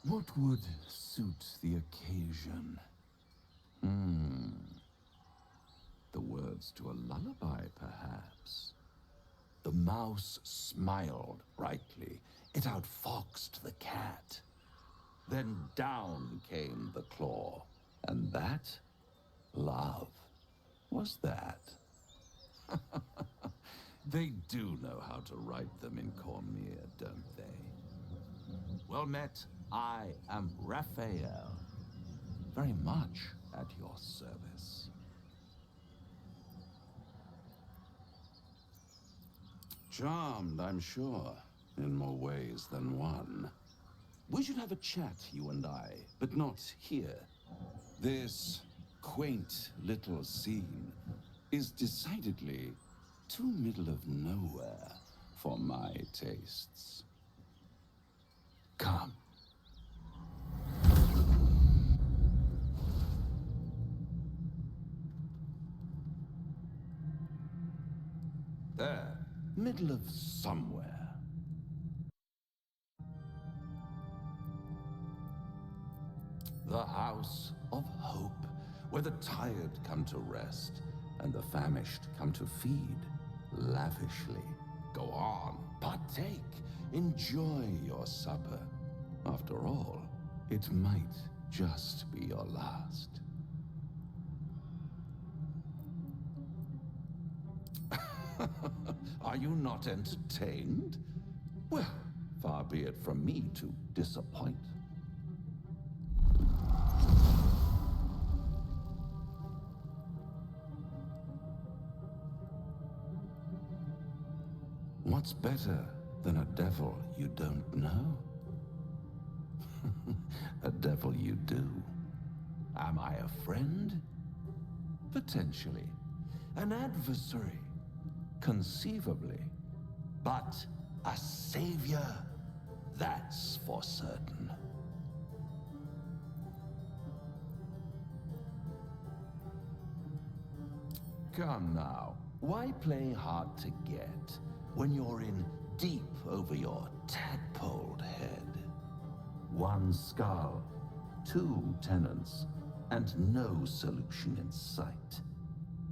What would suit the occasion? The words to a lullaby, perhaps. The mouse smiled brightly. It outfoxed the cat. Then down came the claw. And that, love, was that. They do know how to write them in Cormier, don't they? Well met, I am Raphael. Very much at your service. Charmed, I'm sure, in more ways than one. We should have a chat, you and I, but not here. This quaint little scene is decidedly too middle of nowhere for my tastes. Come. There, middle of somewhere. The House of Hope, where the tired come to rest and the famished come to feed lavishly. Go on, partake, enjoy your supper. After all, it might just be your last. Are you not entertained? Well, far be it from me to disappoint. What's better than a devil you don't know? A devil you do. Am I a friend? Potentially. An adversary? Conceivably. But a savior? That's for certain. Come now, why play hard to get when you're in deep over your tadpoled head? One skull, two tenants, and no solution in sight.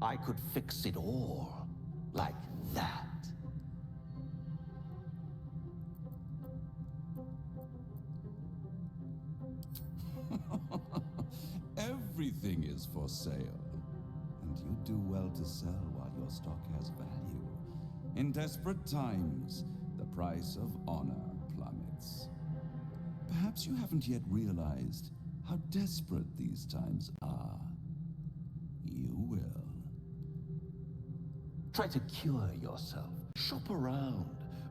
I could fix it all, like that. Everything is for sale. And you do well to sell while your stock has value. In desperate times, the price of honor plummets. Perhaps you haven't yet realized how desperate these times are. You will. Try to cure yourself. Shop around.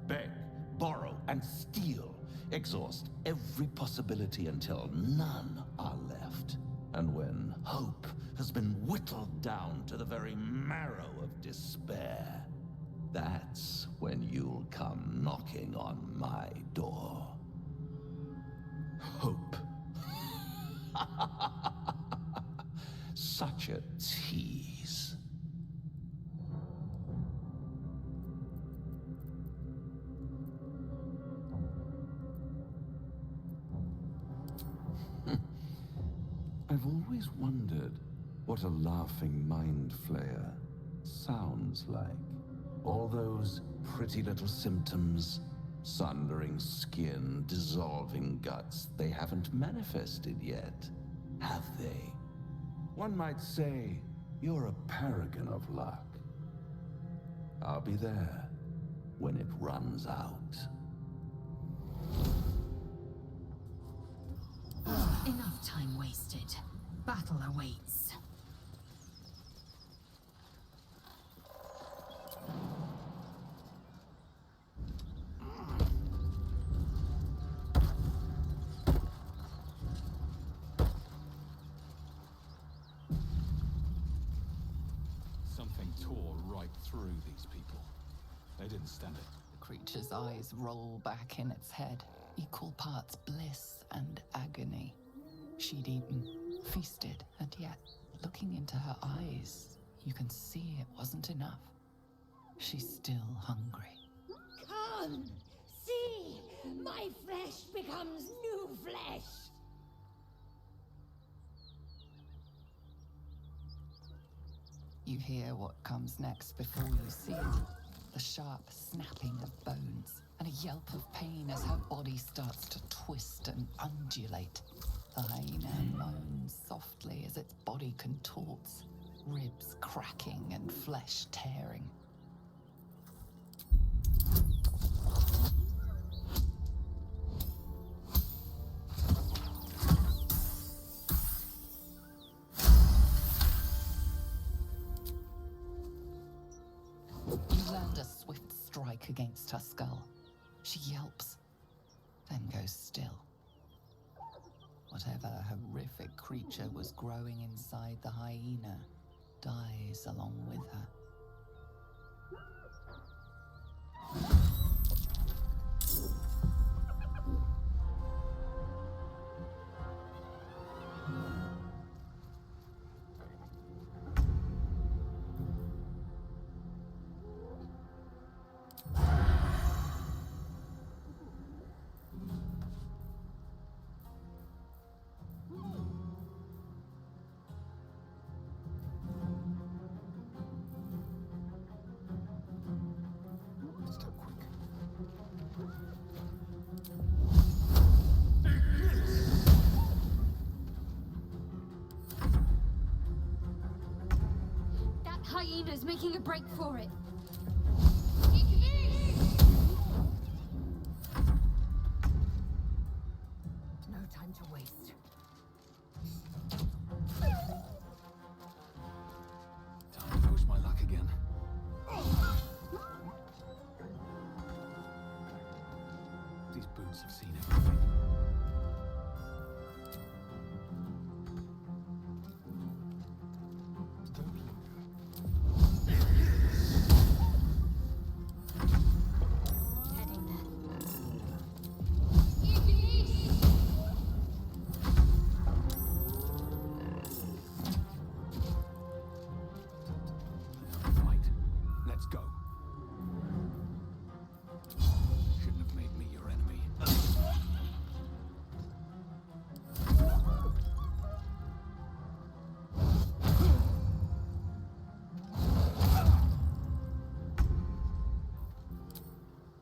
Beg, borrow, and steal. Exhaust every possibility until none are left. And when hope has been whittled down to the very marrow of despair, that's when you'll come knocking on my door. Hope. Such a tease. I've always wondered what a laughing mind flayer sounds like. All those pretty little symptoms, sundering skin, dissolving guts, they haven't manifested yet, have they? One might say you're a paragon of luck. I'll be there when it runs out. Enough time wasted. Battle awaits. Something tore right through these people. They didn't stand it. The creature's eyes roll back in its head, equal parts bliss and agony. She'd eaten, feasted, and yet, looking into her eyes, you can see it wasn't enough. She's still hungry. Come, see, my flesh becomes new flesh! You hear what comes next before you see it. The sharp snapping of bones, and a yelp of pain as her body starts to twist and undulate. The hyena moans softly as its body contorts, ribs cracking and flesh tearing. You land a swift strike against her skull. She yelps, then goes still. Whatever horrific creature was growing inside the hyena dies along with her. Step quick. That hyena's making a break for it. No time to waste. Time to push my luck again. These boots have seen everything. Don't linger. Heading there. Right. Let's go. Shouldn't have made me your enemy.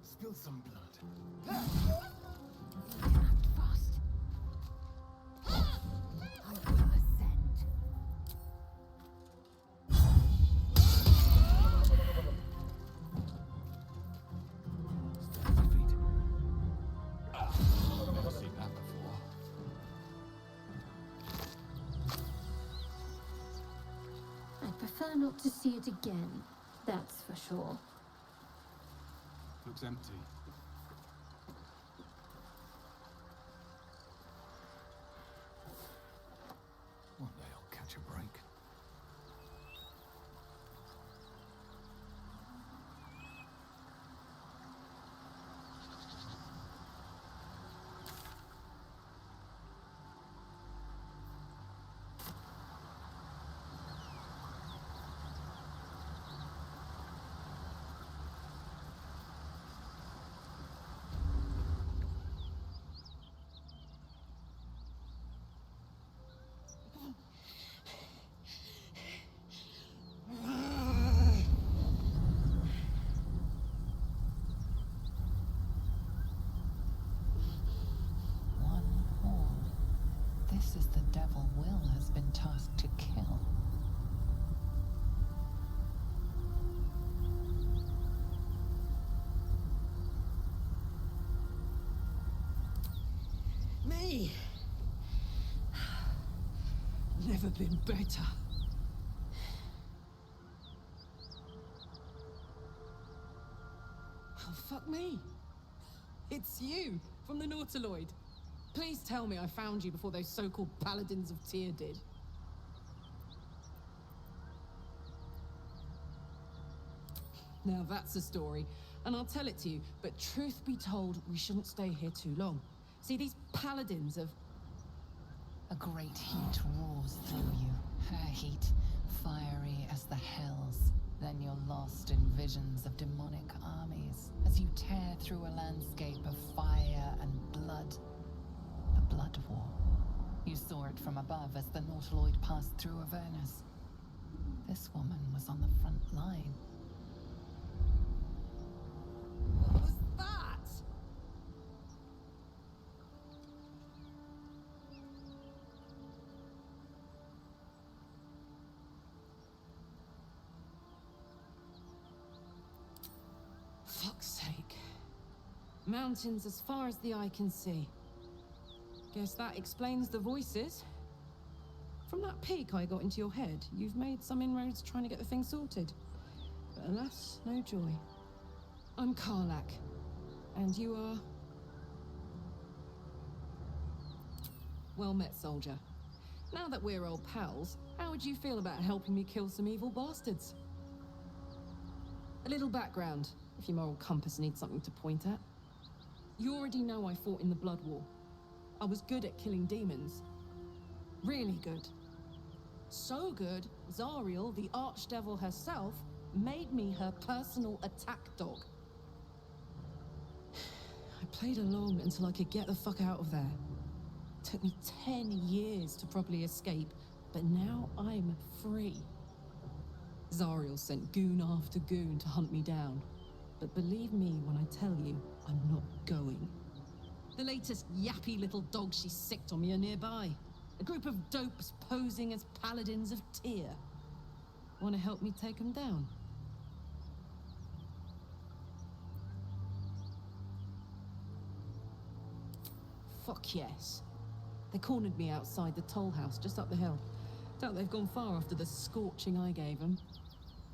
Spill some blood. Act fast. I will ascend. Stay on my feet. Never seen that before. I'd prefer not to see it again, that's for sure. Looks empty. One day I'll catch a break. One horn. This is the devil Will has been tasked to kill. Me! Never been better. Oh, fuck me. It's you, from the Nautiloid. Please tell me I found you before those so-called Paladins of Tyr did. Now that's a story, and I'll tell it to you, but truth be told, we shouldn't stay here too long. See, these Paladins of... A great heat roars through you, her heat, fiery as the hells. Then you're lost in visions of demonic armies as you tear through a landscape of fire and blood. The blood You saw it from above as the Nautiloid passed through Avernus. This woman was on the front line. What was that? Fuck's sake. Mountains as far as the eye can see. Guess that explains the voices. From that peek I got into your head, you've made some inroads trying to get the thing sorted. But alas, no joy. I'm Karlak. And you are... Well met, soldier. Now that we're old pals, how would you feel about helping me kill some evil bastards? A little background, if your moral compass needs something to point at. You already know I fought in the Blood War. I was good at killing demons. Really good. So good, Zariel, the archdevil herself, made me her personal attack dog. I played along until I could get the fuck out of there. Took me 10 years to properly escape, but now I'm free. Zariel sent goon after goon to hunt me down. But believe me when I tell you, I'm not going. The latest yappy little dogs she sicked on me are nearby. A group of dopes posing as paladins of Tyr. Want to help me take them down? Fuck yes. They cornered me outside the toll house just up the hill. Doubt they've gone far after the scorching I gave them.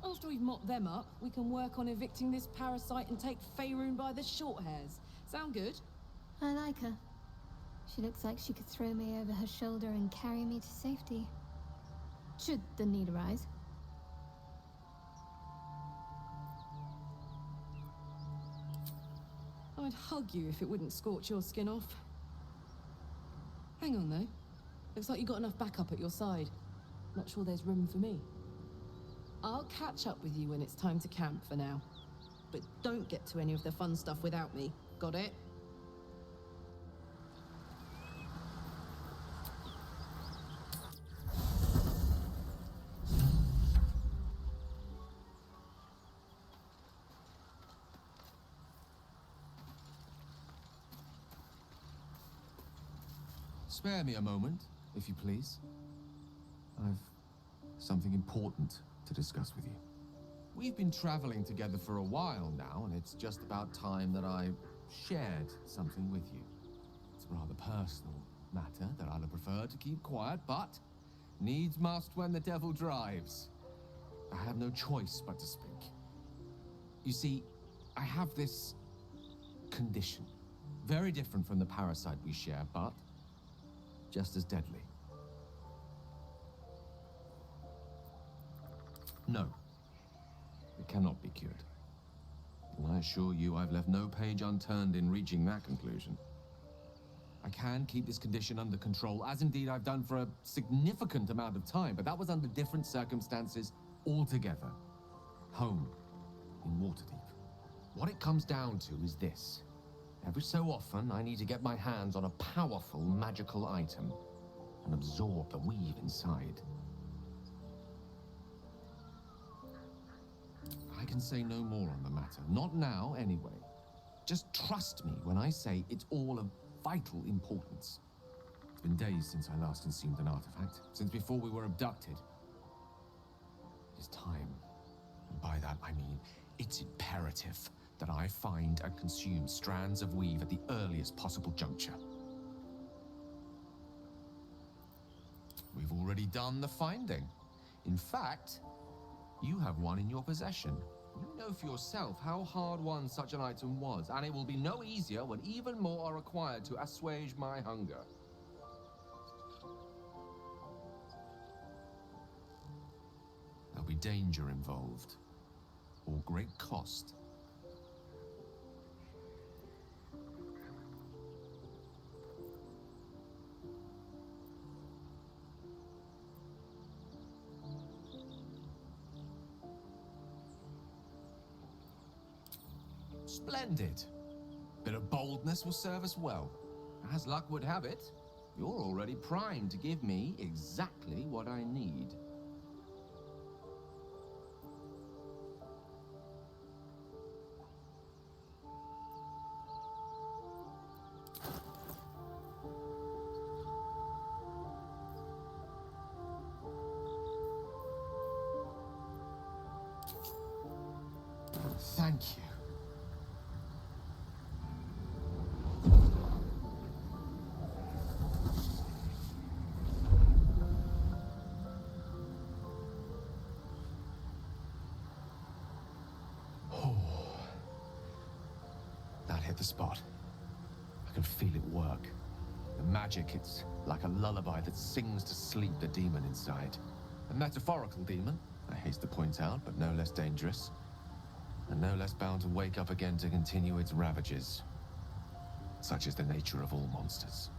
After we've mopped them up, we can work on evicting this parasite and take Faerun by the short hairs. Sound good? I like her. She looks like she could throw me over her shoulder and carry me to safety. Should the need arise. I'd hug you if it wouldn't scorch your skin off. Hang on, though. Looks like you got enough backup at your side. Not sure there's room for me. I'll catch up with you when it's time to camp for now. But don't get to any of the fun stuff without me. Got it? Spare me a moment, if you please. I've something important to discuss with you. We've been traveling together for a while now, and it's just about time that I shared something with you. It's a rather personal matter that I'd have preferred to keep quiet, but needs must when the devil drives. I have no choice but to speak. You see, I have this condition. Very different from the parasite we share, but just as deadly. No, it cannot be cured. And I assure you I've left no page unturned in reaching that conclusion. I can keep this condition under control, as indeed I've done for a significant amount of time, but that was under different circumstances altogether. Home, in Waterdeep. What it comes down to is this. Every so often, I need to get my hands on a powerful magical item and absorb the weave inside. I can say no more on the matter. Not now, anyway. Just trust me when I say it's all of vital importance. It's been days since I last consumed an artifact, since before we were abducted. It is time. And by that, I mean it's imperative that I find and consume strands of weave at the earliest possible juncture. We've already done the finding. In fact, you have one in your possession. You know for yourself how hard won such an item was, and it will be no easier when even more are required to assuage my hunger. There'll be danger involved, or great cost. Splendid. Bit of boldness will serve us well. As luck would have it, You're already primed to give me exactly what I need. Thank you. That hit the spot. I can feel it work. The magic, it's like a lullaby that sings to sleep the demon inside. A metaphorical demon, I haste to point out, but no less dangerous. And no less bound to wake up again to continue its ravages. Such is the nature of all monsters.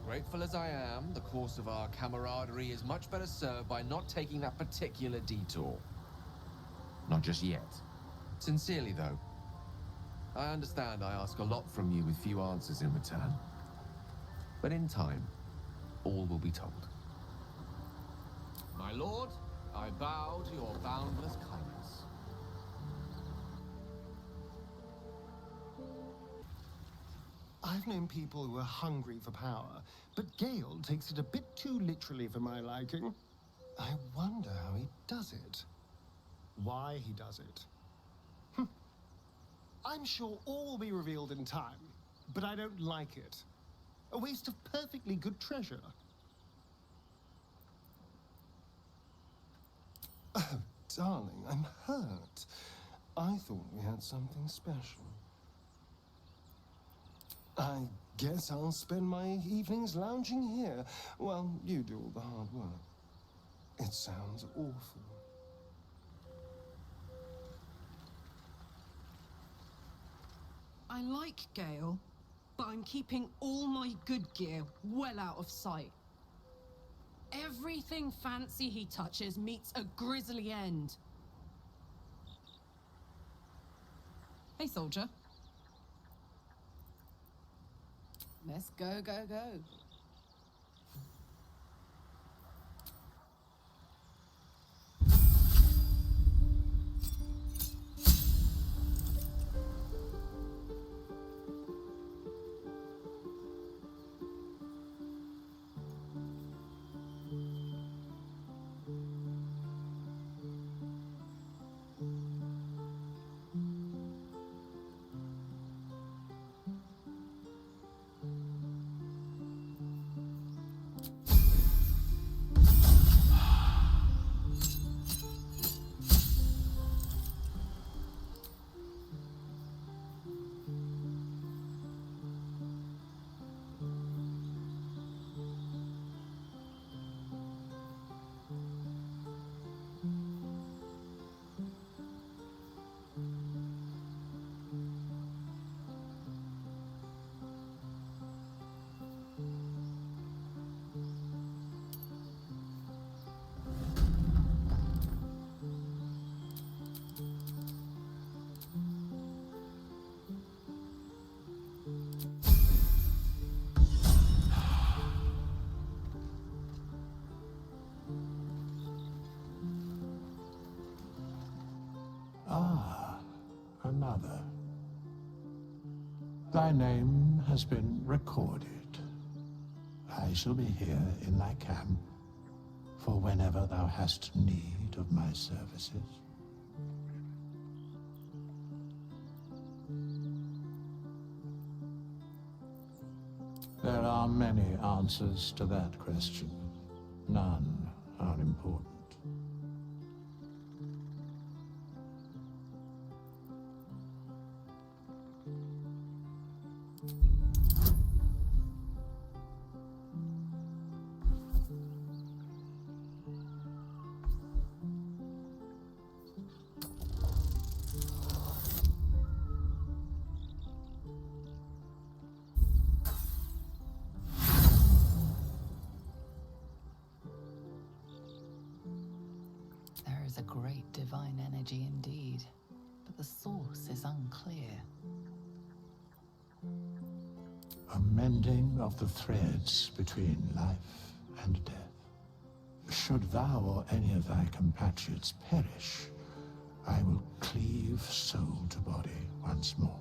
Grateful as I am, the course of our camaraderie is much better served by not taking that particular detour. Not just yet. Sincerely, though. I understand I ask a lot from you with few answers in return. But in time, all will be told. My lord, I bow to your boundless kindness. I've known people who are hungry for power, but Gale takes it a bit too literally for my liking. I wonder how he does it. Why he does it. I'm sure all will be revealed in time, but I don't like it. A waste of perfectly good treasure. Oh, darling, I'm hurt. I thought we had something special. I guess I'll spend my evenings lounging here while you do all the hard work. It sounds awful. I like Gale, but I'm keeping all my good gear well out of sight. Everything fancy he touches meets a grisly end. Hey, soldier. Let's go, go, go. Ah, another. Thy name has been recorded. I shall be here in thy camp for whenever thou hast need of my services. There are many answers to that question. None are important. mending of the threads between life and death. Should thou or any of thy compatriots perish, I will cleave soul to body once more.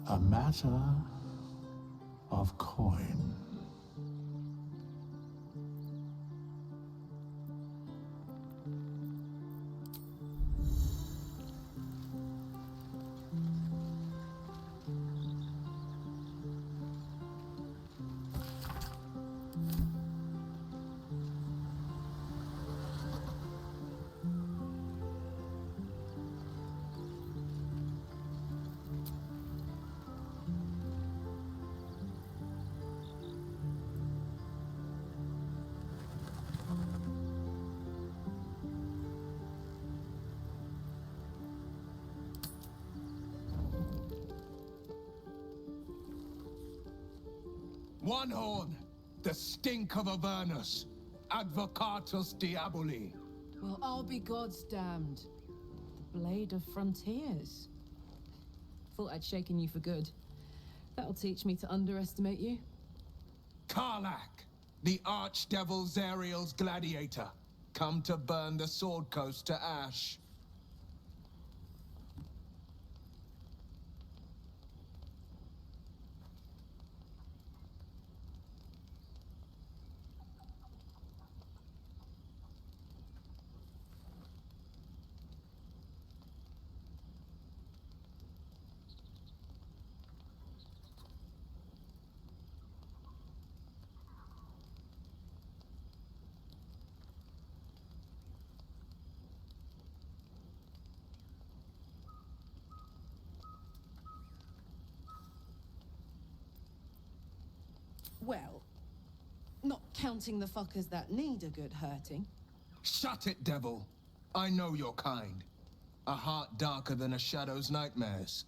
A matter of coin. One horn, the stink of Avernus, advocatus diaboli. Well, I'll be God's damned. The Blade of Frontiers. Thought I'd shaken you for good. That'll teach me to underestimate you. Karlach, the archdevil Zariel's gladiator, come to burn the Sword Coast to ash. Well, not counting the fuckers that need a good hurting. Shut it, devil. I know your kind. A heart darker than a shadow's nightmares.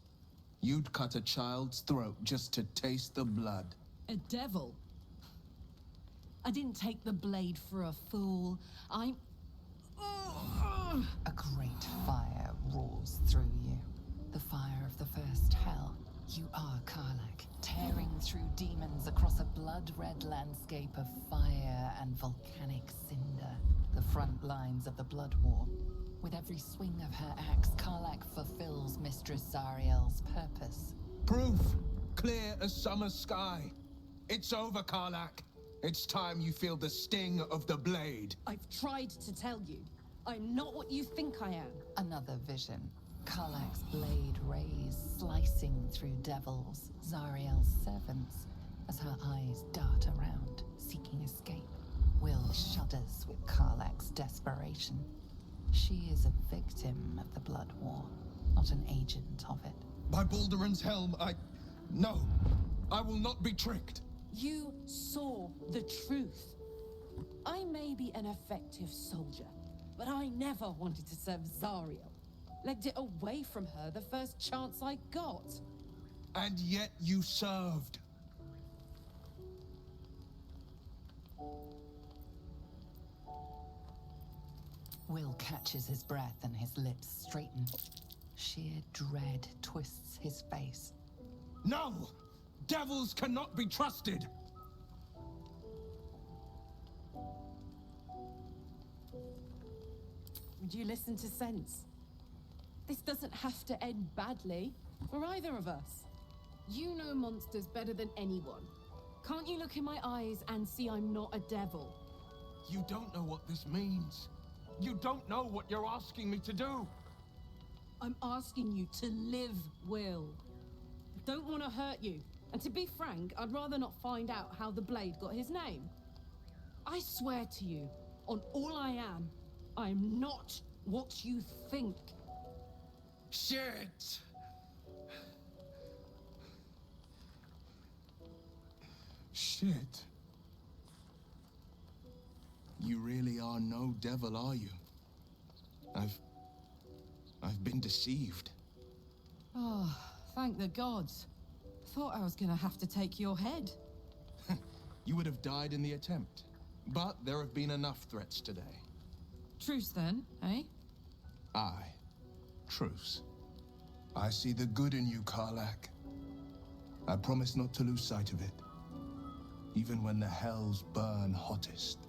You'd cut a child's throat just to taste the blood. A devil? I didn't take the blade for a fool. I'm... A great fire roars through you. The fire of the first hell. You are Karlach, tearing through demons across a blood-red landscape of fire and volcanic cinder. The front lines of the Blood War. With every swing of her axe, Karlach fulfills Mistress Zariel's purpose. Proof, clear as summer sky. It's over, Karlach. It's time you feel the sting of the blade. I've tried to tell you. I'm not what you think I am. Another vision. Karlach's blade rays slicing through devils, Zariel's servants, as her eyes dart around, seeking escape. Will shudders with Karlach's desperation. She is a victim of the Blood War, not an agent of it. By Balduran's helm, No, I will not be tricked. You saw the truth. I may be an effective soldier, but I never wanted to serve Zariel. Legged it away from her the first chance I got. And yet you served. Will catches his breath and his lips straighten. Sheer dread twists his face. No! Devils cannot be trusted! Would you listen to sense? This doesn't have to end badly for either of us. You know monsters better than anyone. Can't you look in my eyes and see I'm not a devil? You don't know what this means. You don't know what you're asking me to do. I'm asking you to live, Will. I don't want to hurt you. And to be frank, I'd rather not find out how the Blade got his name. I swear to you, on all I am not what you think. Shit! Shit. You really are no devil, are you? I've been deceived. Oh, thank the gods. Thought I was gonna have to take your head. You would have died in the attempt. But there have been enough threats today. Truce then, eh? Aye. Truce. I see the good in you, Karlach. I promise not to lose sight of it, even when the hells burn hottest.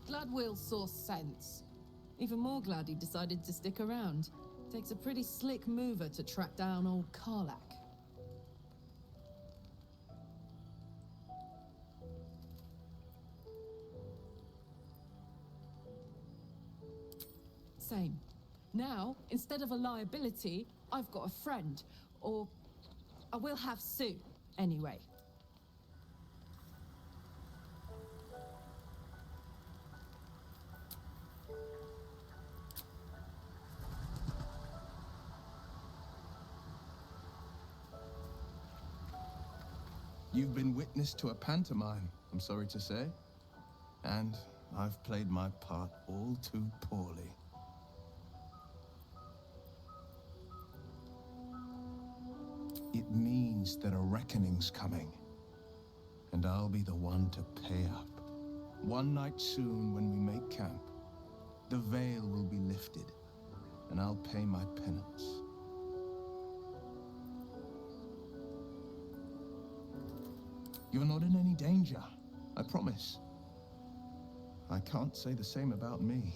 Glad Will saw sense. Even more glad he decided to stick around. Takes a pretty slick mover to track down old Karlach. Same. Now, instead of a liability, I've got a friend. Or I will have Sue, anyway. You've been witness to a pantomime, I'm sorry to say. And I've played my part all too poorly. It means that a reckoning's coming. And I'll be the one to pay up. One night soon, when we make camp, the veil will be lifted, and I'll pay my penance. You're not in any danger, I promise. I can't say the same about me.